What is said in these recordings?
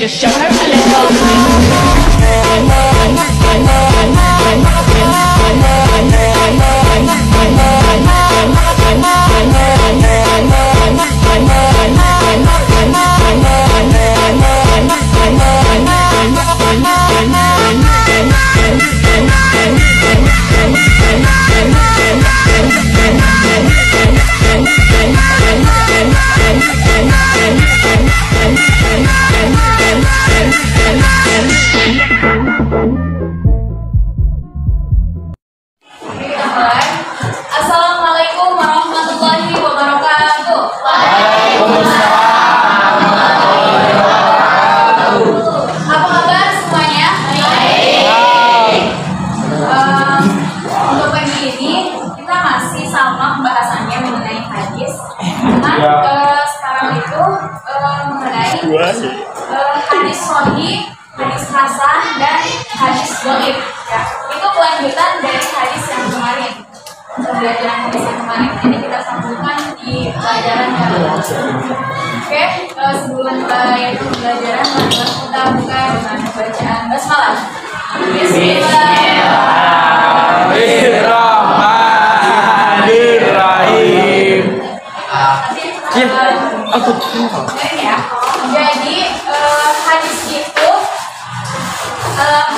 just show her a little. Assalamualaikum warahmatullahi wabarakatuh. Apa kabar semuanya? Baik. Untuk pagi ini kita masih sama pembahasannya mengenai hadis. Cuman sekarang itu mengenai hadis sahih, hadis hasan, dan hadis dhaif. Ya, itu kelanjutan dari hadis yang kemarin. Pembelajaran hadis yang kemarin ini kita sambungkan di pelajaran yang lalu. Oke, sebelum mulai pembelajaran kita buka dengan bacaan basmalah. Bismillahirrahmanirrahim. Ya. Jadi hadis itu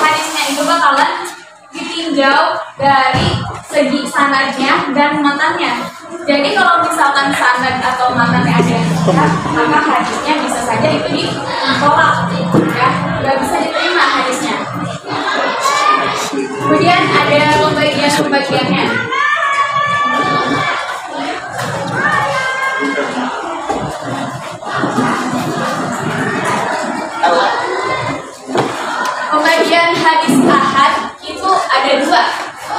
hadisnya itu bakalan ditinjau dari segi sanadnya dan matanya. Jadi kalau misalkan sanad atau matanya ada yang benar, maka hadisnya bisa saja itu ditolak, ya, nggak bisa diterima hadisnya. Kemudian ada pembagiannya. Pembagian hadis ahad itu ada dua.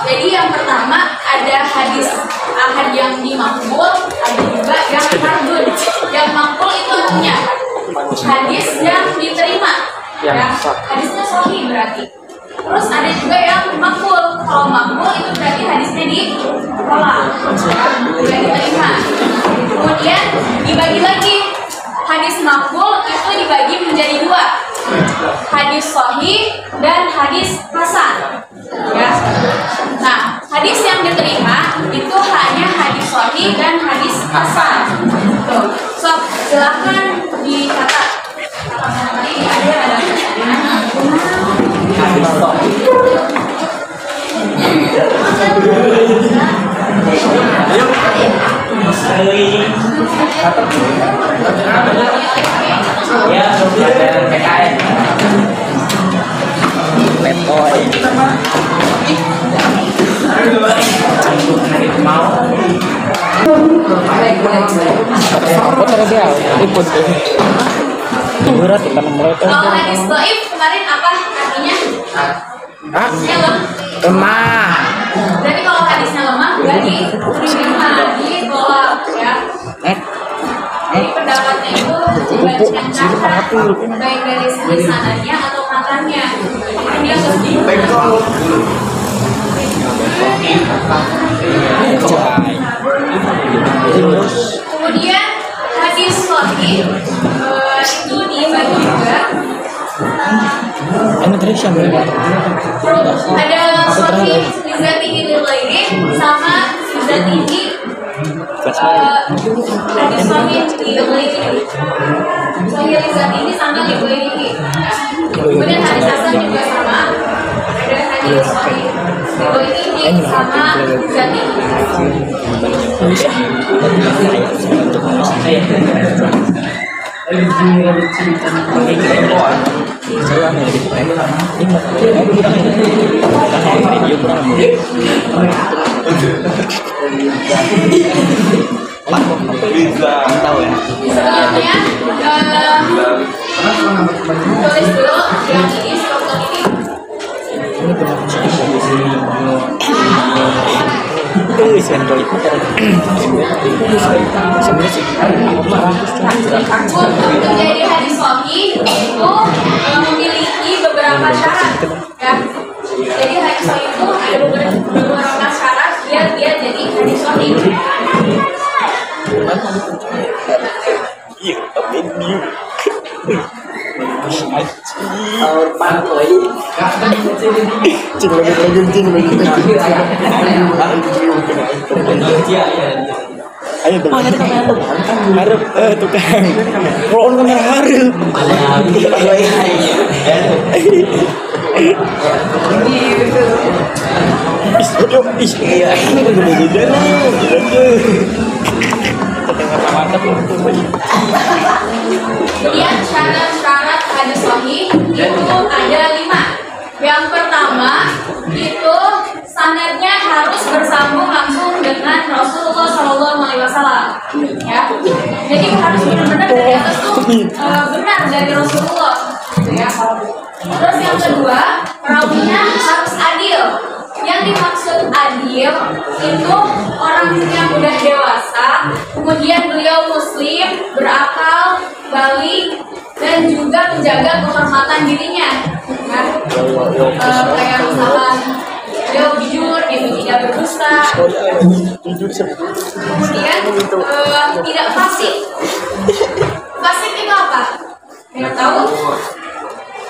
Jadi yang pertama ada hadis ahad yang dimaqbul, ada juga yang mardud. Yang maqbul itu artinya hadis yang diterima, ya, hadisnya sahih berarti. Terus ada juga yang maqbul. Kalau maqbul itu berarti hadisnya ditolak, tidak diterima. Kemudian dibagi lagi, hadis maqbul itu dibagi menjadi dua, hadis sahih dan hadis hasan. Ya. Nah, hadis yang diterima itu hanya hadis sahih dan hadis hasan. Tuh. So, silahkan dicatat. Ini ada hadis sahih. Ya, pelajaran PKN. Letoy. Kalau hadis dhaif kemarin apa artinya? Hadisnya Lemah. Jadi kalau hadisnya lemah berarti diterima, ditolak, ya. Jadi pendapatnya itu dibandingkan baik dari segi sanadnya atau matanya. Ini dia Kemudian hadis sahih itu dibagi juga. Ada sahih lizatihi lil ghairi sama lizatihi hadis sahih lil ghairi. Sahih lizatihi sama lil ghairi. Kemudian hadis hasan juga sama. Ada hadis sahih lil ghairi sama lizatihi. Sebelumnya tulis dulu yang ini struktur ini. Untuk menjadi hadis sahih itu memiliki beberapa syarat, ya. Jadi hadis sahih itu ada beberapa syarat biar dia jadi hadis sahih. Ayo tuh. Harap tukang. Roll kamera harap. Iya. Kemudian syarat-syarat hadis sahih itu ada 5. Yang pertama itu sanadnya harus bersambung langsung dengan Rasulullah SAW. Ya, jadi harus benar-benar dari atas tuh benar dari Rasulullah. Ya. Terus yang kedua, perawinya harus adil. Yang dimaksud adil itu orang yang udah dewasa, kemudian beliau muslim, berakal, balik, dan juga menjaga kehormatan dirinya. Ya. Kayak misalkan beliau jujur, gitu, tidak berdusta, kemudian tidak fasik. Fasik itu apa? Yang tahu?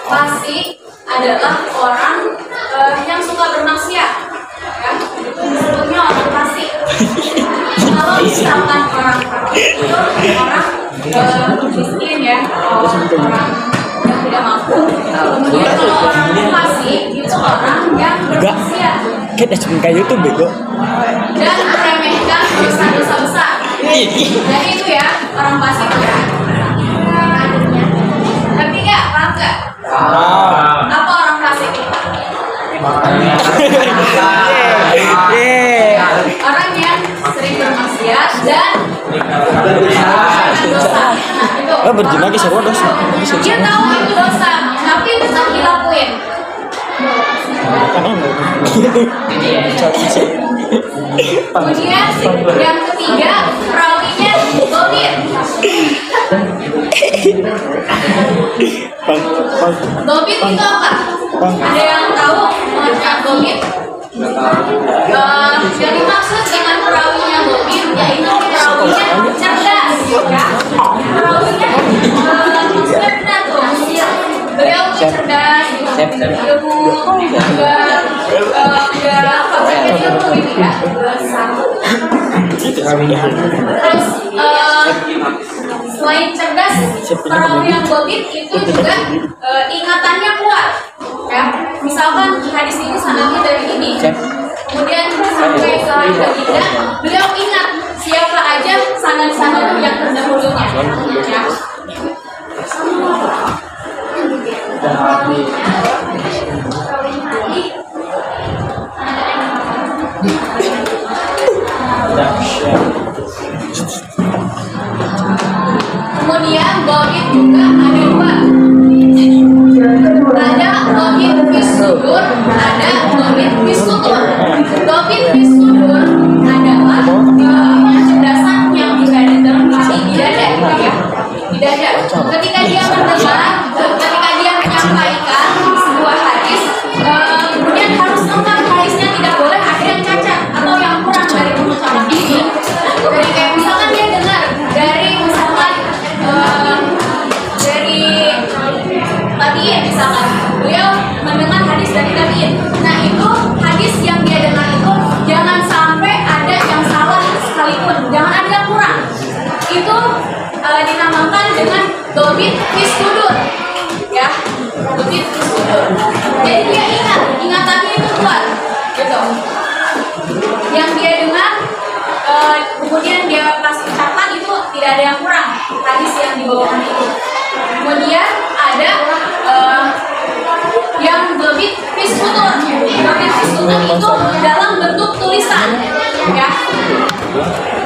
Fasik adalah orang yang suka bermaksiat, ya, disebutnya orang fasik. Kalau misalkan orang fasik itu orang miskin, ya, orang yang tidak mampu. Kemudian kalau orang fasik itu orang yang bermaksiat Kita cuma kayak YouTube bego. dan meremehkan dosa-dosa besar. Jadi itu ya orang fasik ya. Tapi nggak, paham nggak? Apa orang fasik? Orang yang sering bermaksiat dan dosa. Itu. Berzina ke sewa dosa. Dia tahu itu dosa, tapi tetap dilakuin. Kemudian yang ketiga, perawinya dhabit. Dhabit itu apa? Ada yang tahu pengertian dhabit? Yang dimaksud dengan perawinya dhabit yaitu perawinya cerdas, ya. Perawinya maksudnya benar tuh. Beliau cerdas, ilmu, juga ilmu ini ya. Terus selain cerdas, perawi yang dhabit itu juga ingatannya kuat. Ya, misalkan hadis ini sanadnya dari ini, kemudian sampai ke baginda, beliau ingat siapa aja sanad-sanad yang terdahulunya. Ya. Kemudian dhabit juga ada 2. Ada dhabit fis sudur, ada dhabit fis sutur. Dhabit fis sudur adalah kecerdasan yang di dada, ya. Di dada. Ketika dia mendengar, ketika dia menyampaikan sebuah hadis, kemudian harus lengkap hadisnya, tidak boleh ada yang cacat atau yang kurang dari pengucapan ini. Jadi kayak misalkan dia dengar dari misalkan dari tabiin, misalkan beliau mendengar hadis dari tabiin. Nah itu hadis yang dia dengar itu jangan sampai ada yang salah sekalipun, jangan ada yang kurang. Itu dinamakan dengan dhabit fis sudur, ya, dhabit fis sudur. Jadi dia ingatannya itu kuat, gitu. Yang dia dengar, kemudian dia pas ucapan itu tidak ada yang kurang hadis yang dibawakan itu. Kemudian ada yang dhabit fis sudur. Dhabit fis sudur itu dalam bentuk tulisan, ya.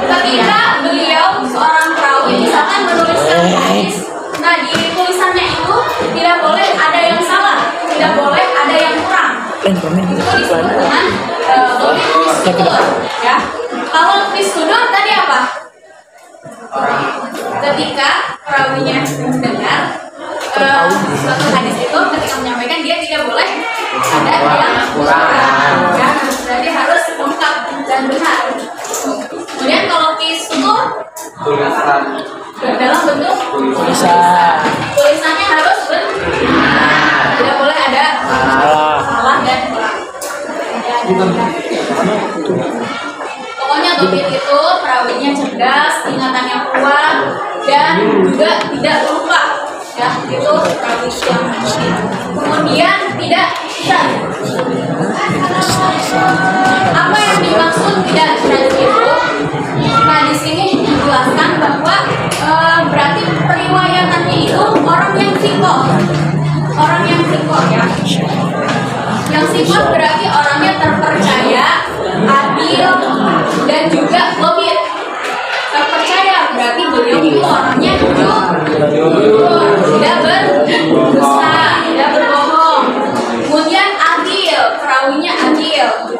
Ketika beliau seorang perawi misalkan menuliskan hadis, nah di tulisannya itu tidak boleh ada yang salah, tidak boleh ada yang kurang. Itu disebut dengan dhabit fis sudur, ya. Kalau fis sudur tadi apa? Ketika perawinya mendengar suatu hadis itu, ketika menyampaikan dia tidak boleh ada yang kurang, ya. Berarti harus lengkap dan benar. Kemudian kalau fis sudur dalam bentuk tulisannya harus benar, tidak boleh Pokoknya Dobit itu perawinya cerdas, ingatannya kuat, dan juga tidak lupa. Ya, itu perawi yang kemudian tidak shy. Apa yang dimaksud tidak shy itu? Nah, di sini dijelaskan bahwa berarti periwayatannya itu orang yang sikoh. Orang yang sikoh ya. Yang sikoh berarti orangnya terpercaya, adil, dan juga lobit. Terpercaya berarti beliau itu orangnya jujur, tidak berdusta, tidak berbohong. Kemudian adil, perawinya adil,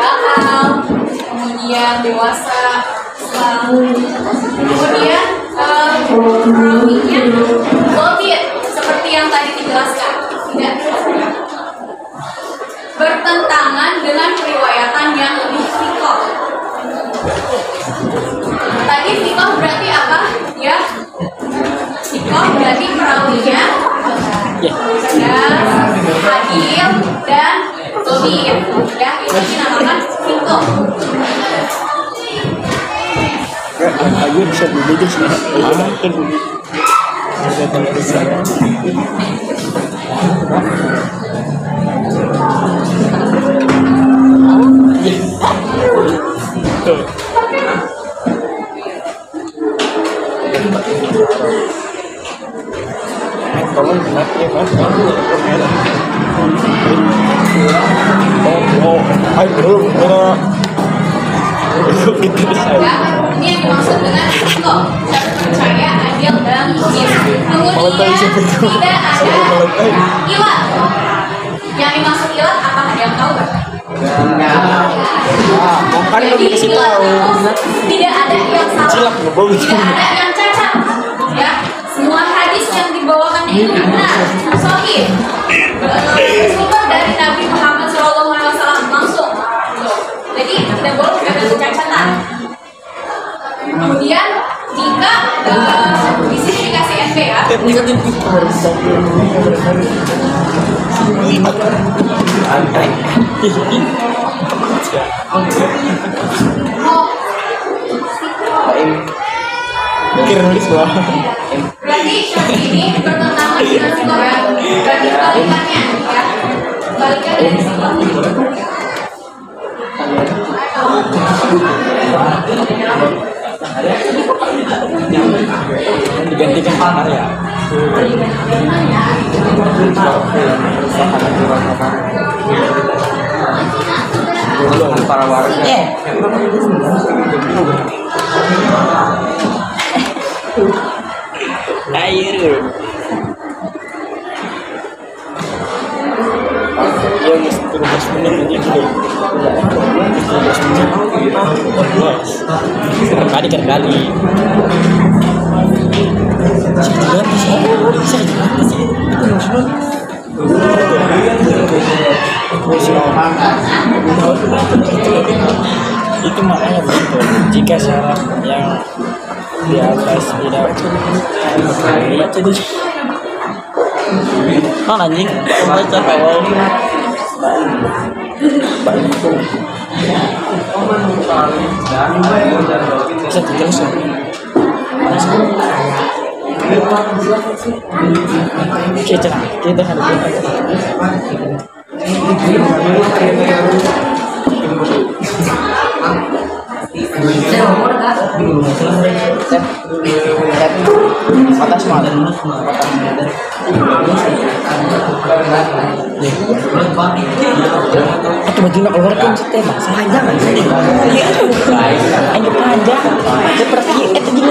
akal, kemudian dewasa, kemudian perawinya lobit, seperti yang tadi dijelaskan, tidak bertentangan dengan periwayatan yang lebih sikoh. Tadi sikoh berarti apa? Ya, sikoh berarti perawinya cerdas, adil, dan lobit. Ya, itu dinamakan sikoh. Ayo bisa dulu sih. Kan dulu. Ya, ini yang dimaksud dengan sikoh, terpercaya, adil, dan logis. Kemudian tidak ada ilat. Yang dimaksud ilat apa? Ada yang tahu nggak? Kan Jadi kasih ilat tahu. itu tidak ada yang salah, tidak ada yang cacat. Ya, semua hadis yang dibawakannya itu benar, sahih. Bersumber dari Nabi Muhammad SAW langsung. Jadi tidak boleh ada kecacatan. Kemudian jika di sini dikasih NB ya. Berarti yang ini bertentangan dengan sikoh ya. Berarti kebalikannya ya. Kebalikan dari sikoh. Digantikan kamar ya. Para warga. Air. Ya mesti terus menit aja kali kali. Itu makanya begitu. Jika syarat yang di atas tidak baca di mana anjing baca kawal bisa dijelasin kita atas malam atau baju nak keluar kan sistem panjang ayo panjang seperti itu gini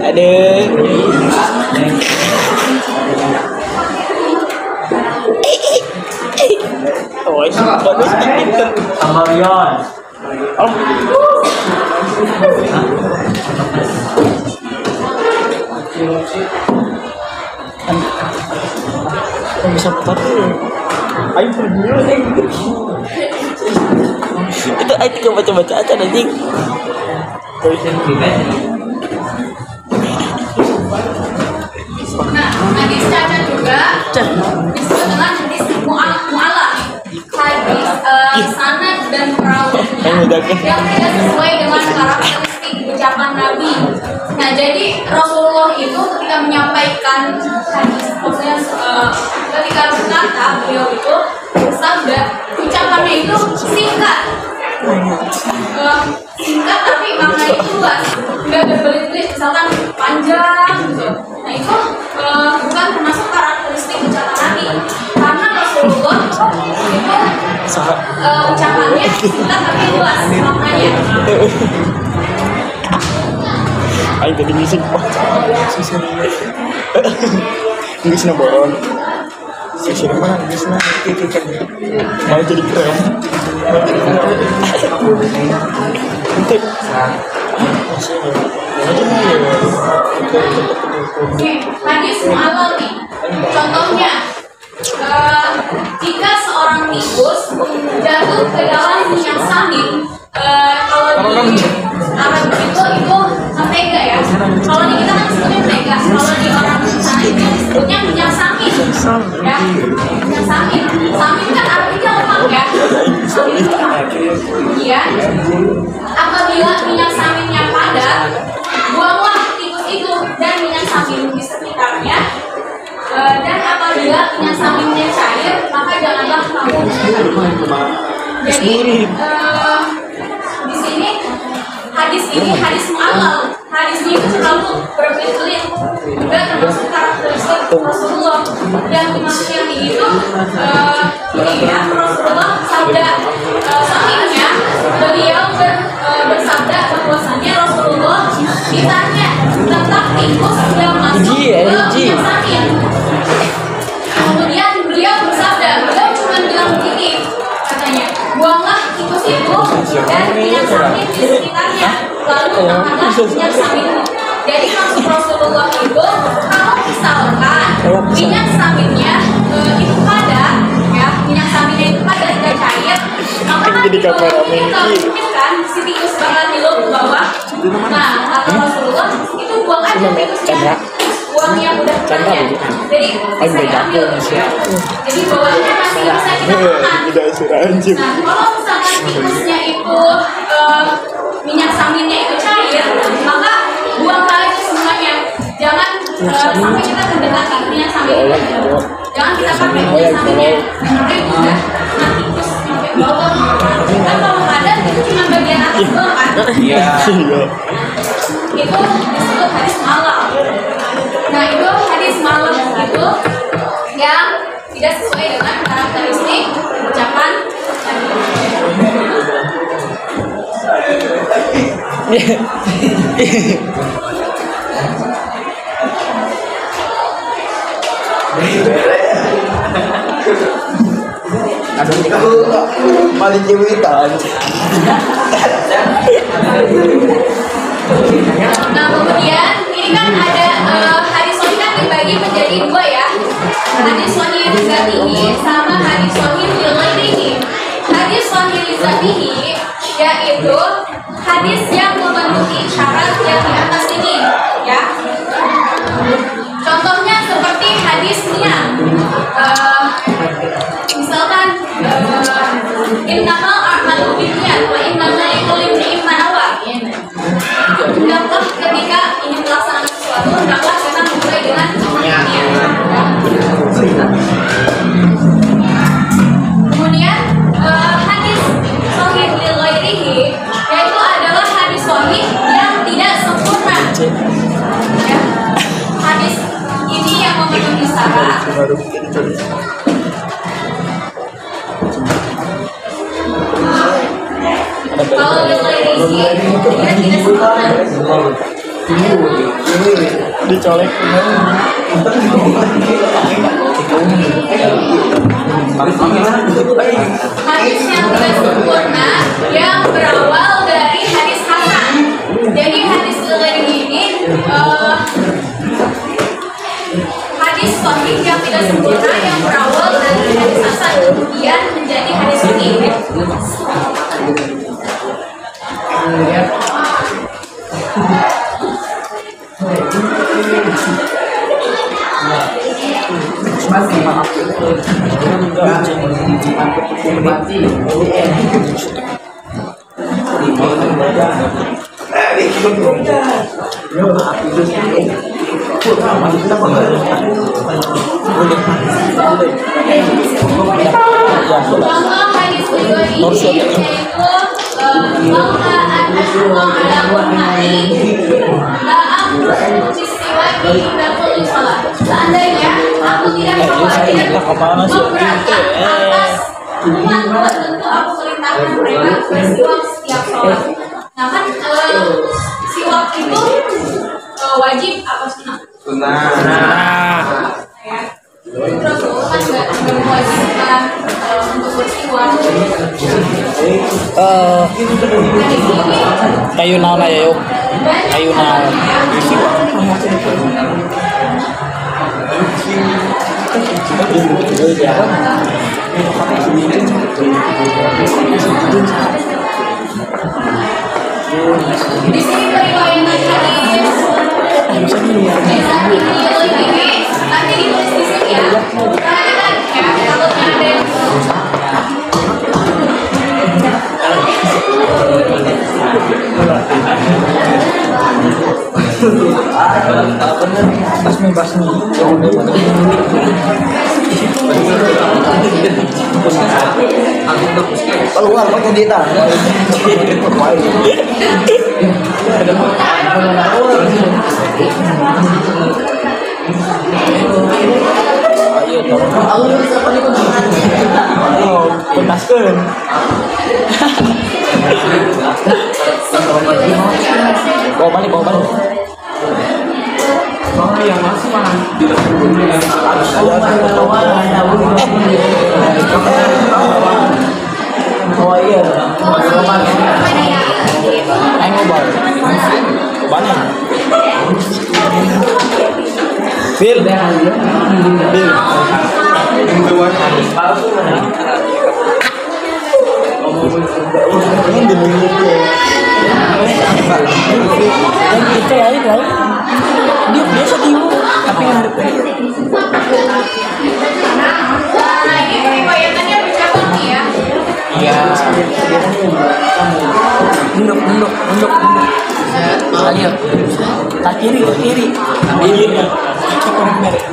ada oh itu bagus pinter Amalion bisa putar ayo pergi itu ayo baca-baca aja nanti Nah, hadis cacat juga disebut dengan hadis mu'alaq. Hadis sanad dan perawinya yang tidak sesuai dengan karakteristik ucapan Nabi. Nah, jadi Rasulullah itu ketika menyampaikan hadis, maksudnya ketika berkata, beliau itu bersabda, ucapannya itu singkat. Singkat tapi maknanya itu luas, nggak berbelit-belit, misalkan panjang gitu. Nah itu bukan termasuk karakteristik ucapan Nabi, karena Rasulullah itu ucapannya singkat tapi luas maknanya. Ayo tadi ngising. Nggis na boron. Sisi mana nggis na titik. Mau jadi krem. Untuk hadis mu'alaq nih. Contohnya, jika seorang tikus jatuh ke dalam minyak samin, kalau di Arab itu mentega ya. Kalau di kita kan disebutnya mentega. Kalau di orang sana itu disebutnya minyak samin. Ya, minyak samin. Samin kan artinya lemak ya. Iya. Apabila minyak saminnya padat, buanglah tikus itu dan minyak samin di sekitarnya. Dan apabila minyak saminnya cair, maka janganlah kamu minum. Jadi di sini hadis ini hadis mu'alaq. Hadisnya itu terlalu berbelit-belit, juga termasuk karakteristik Rasulullah. Yang dimaksud yang itu ini ya, Rasulullah sabda sahihnya, beliau bersabda bahwasannya Rasulullah ditanya tentang tikus yang masuk ke minyak samin. Kemudian beliau bersabda, beliau cuma bilang begini, katanya, buanglah tikus itu dan minyak samin di sekitarnya, lalu makanlah minyak samin. Jadi maksud Rasulullah itu, kalau misalkan minyak saminnya itu padat, ya minyak saminnya itu padat dan cair, maka kan mungkin kan si tikus bakal ngilu ke bawah. Nah, kata Rasulullah itu buang aja tikusnya, buang yang udah cair. Jadi bisa diambil. Jadi bawahnya masih bisa kita makan. Nah, kalau misalkan tikusnya itu minyak saminnya itu cair, maka buanglah itu semuanya. Jangan sampai kita mendekati minyak samin itu. Jangan kita pakai minyak saminnya. Sampai itu udah mati tikus sampai bawah. Kan kalau padat itu cuma bagian atas doang kan? Iya. Itu disebut hadis mu'alaq. Nah itu hadis mu'alaq itu yang tidak sesuai dengan karakteristik ucapan paling jewitan. Nah kemudian ini kan ada hadis sahih kan dibagi menjadi dua ya, hadis sahih lidzatihi sama hadis sahih lighairihi. Hadis sahih lidzatihi yaitu hadis yang memenuhi syarat yang di atas ini ya. Contohnya seperti hadis niat, misalkan innamal a'malu binniyat wa innamal likulli imri'in ma nawa. Hendaklah ketika ingin melaksanakan sesuatu, hendaklah kita memulai dengan niat. Kemudian hadis sahih lil ghairihi yaitu adalah hadis sahih yang tidak sempurna. Ya. Hadis ini yang memenuhi syarat. Kalau lil ghairihi dia tidak sempurna. Dicolek. Hadis yang tidak sempurna yang berawal dari hadis hasan. Jadi hadis lil ini hadis sahih yang tidak sempurna yang berawal dari hadis hasan kemudian menjadi hadis sahih. Contoh hadis video ini yaitu bahwa seandainya aku tidak khawatir memberatkan atas umat tentu aku perintahkan mereka bersiwak setiap sholat. Nah kan siwak itu wajib apa sunnah? Terus kan nggak mewajibkan untuk bersiwak. Kayu naon ya yuk? Kayu naon? Di sini periwayatan hadis nanti ditulis di sini ya. Karena kita takutnya ada yang Basmi. Keluar pakai dita. Pentaskeun. Bawa balik. Yang masih mana? Oh iya. Ayo ngobrol. Banyak. Bil. Yang kita ya itu dia biasa dulu tapi ngadep nah ini periwayatannya bercabang nih ya. iya nunduk ayo tak kiri iya kurang merek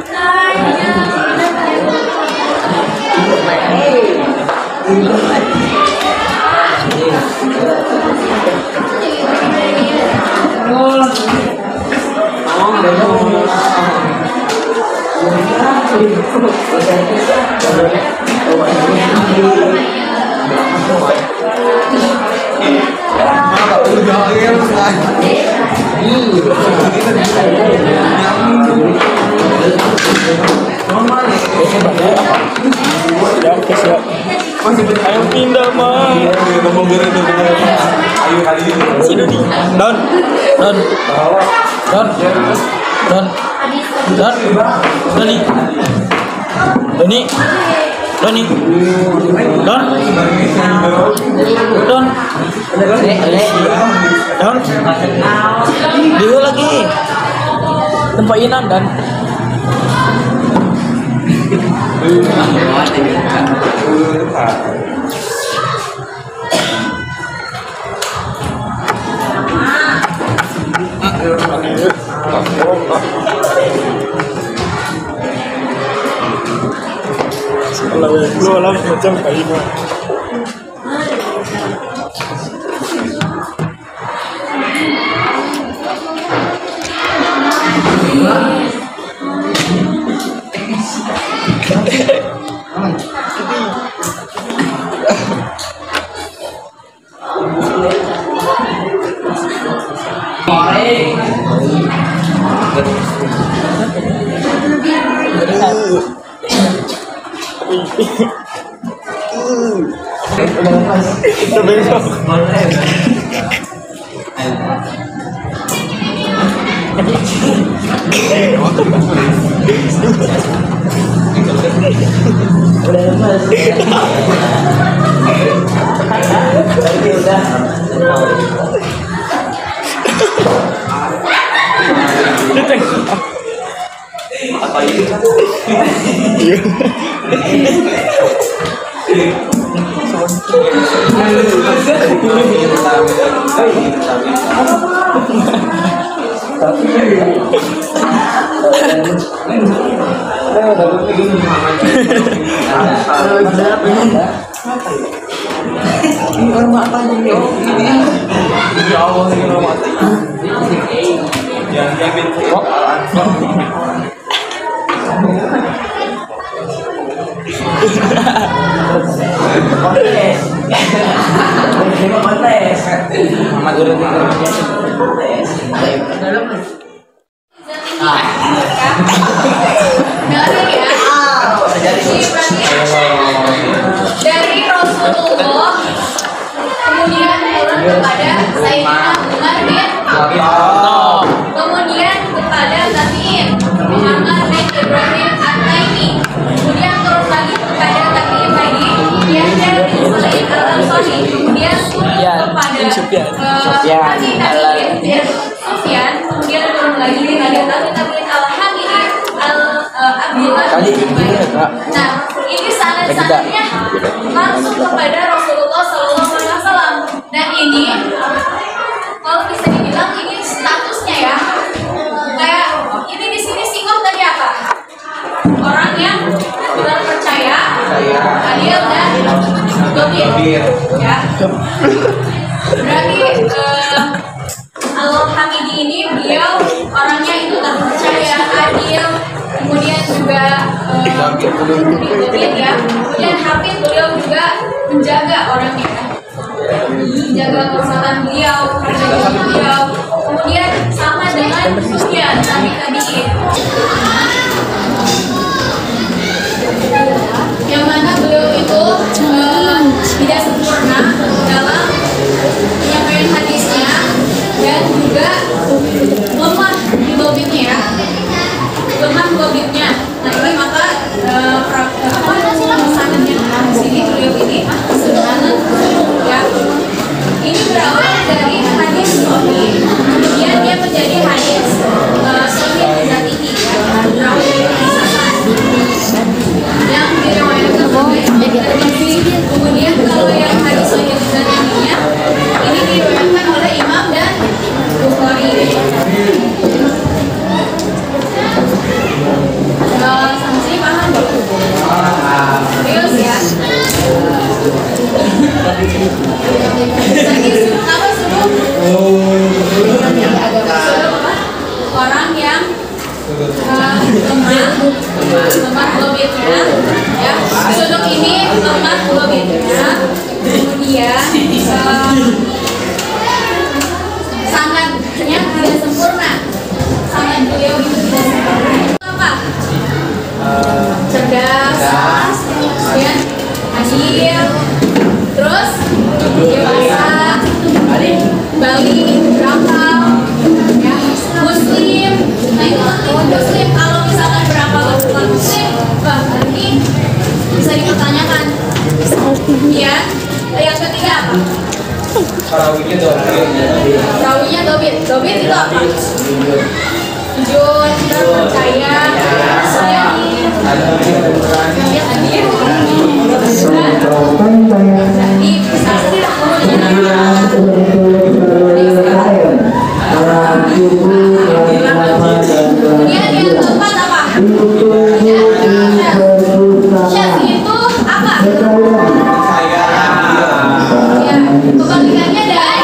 ayo pindah mah sini don dia lagi tempat inan dan lu alam macam kayak gimana? Udah Ini orang mata ini. Ya Allah, ini orang mata. Jangan yakin kok. Kontes. Ini kontes. Mama dulu kontes. Dari Rasulullah kemudian turun kepada Sayyidina Umar bin Khattab, kemudian kepada tabi'in Muhammad bin Ibrahim At-Taimi, kemudian turun lagi kepada tabi'in lagi Yahya bin Sa'id Al-Ansari, kemudian turun kepada tabi'in Sufyan, kemudian turun lagi kepada tabi'in Al-Hamidi Abdullah bin Jubair. Nah, ini sanad-sanadnya langsung kepada Rasulullah SAW. Dan ini kalau bisa dibilang ini statusnya ya, kayak ini di sini singgung tadi apa? Orang yang terpercaya, adil dan gobir, ya. Berarti Al-Hamidi ini beliau orangnya itu terpercaya, adil, kemudian juga gobir ya. Kemudian Hafid beliau juga menjaga orangnya, menjaga kehormatan beliau, harga beliau. Kemudian sama dengan Sufyan tadi yang mana beliau itu tidak sempurna dalam penyampaian hadisnya dan juga lemah di lobbynya ya, lemah lobbynya. Nah ini maka sanadnya di sini beliau ini sederhana ya. Ini berawal dari hadis sahih, kemudian dia menjadi hadis sahih zat ini ya, berawal dari hadis hasan yang diriwayatkan oleh Tirmidzi. Kemudian kalau yang hadis sahih zat ini diriwayatkan oleh Imam dan Bukhari. Sampai sini paham belum? Serius ya? Apa suruh? Orang yang lemah lobitnya, ya. Suduk ini lemah lobitnya, kemudian sanadnya tidak sempurna. Sanad beliau itu tidak sempurna. Apa? Cerdas, kemudian adil, terus dewasa, balik, berakal, ya, muslim. Nah itu penting, muslim. Kalau misalkan berakal bukan muslim, wah berarti bisa dipertanyakan. Kemudian yang ketiga apa? Rawinya dobit. Dobit itu apa? Jujur, percaya, kemudian yang keempat apa? Syaz itu apa? Ya, kebalikannya dari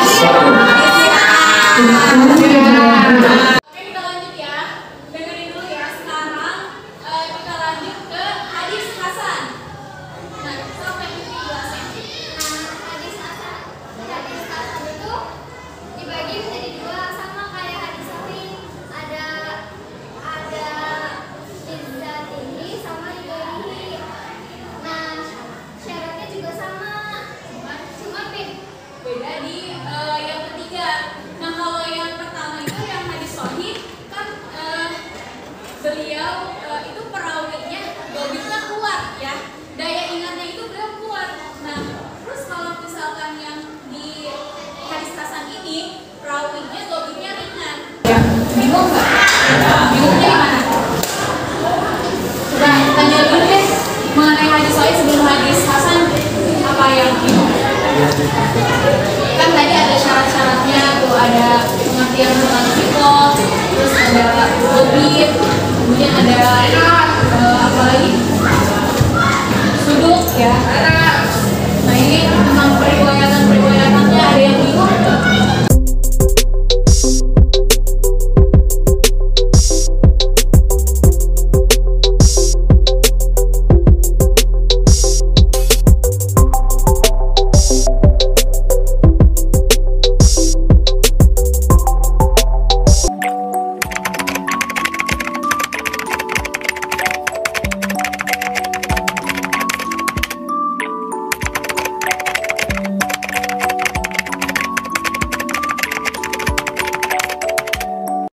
seperti yang tentang psikolog, terus ada lobit, kemudian ada apa lagi? Suduk ya. Nah ini tentang periwayatan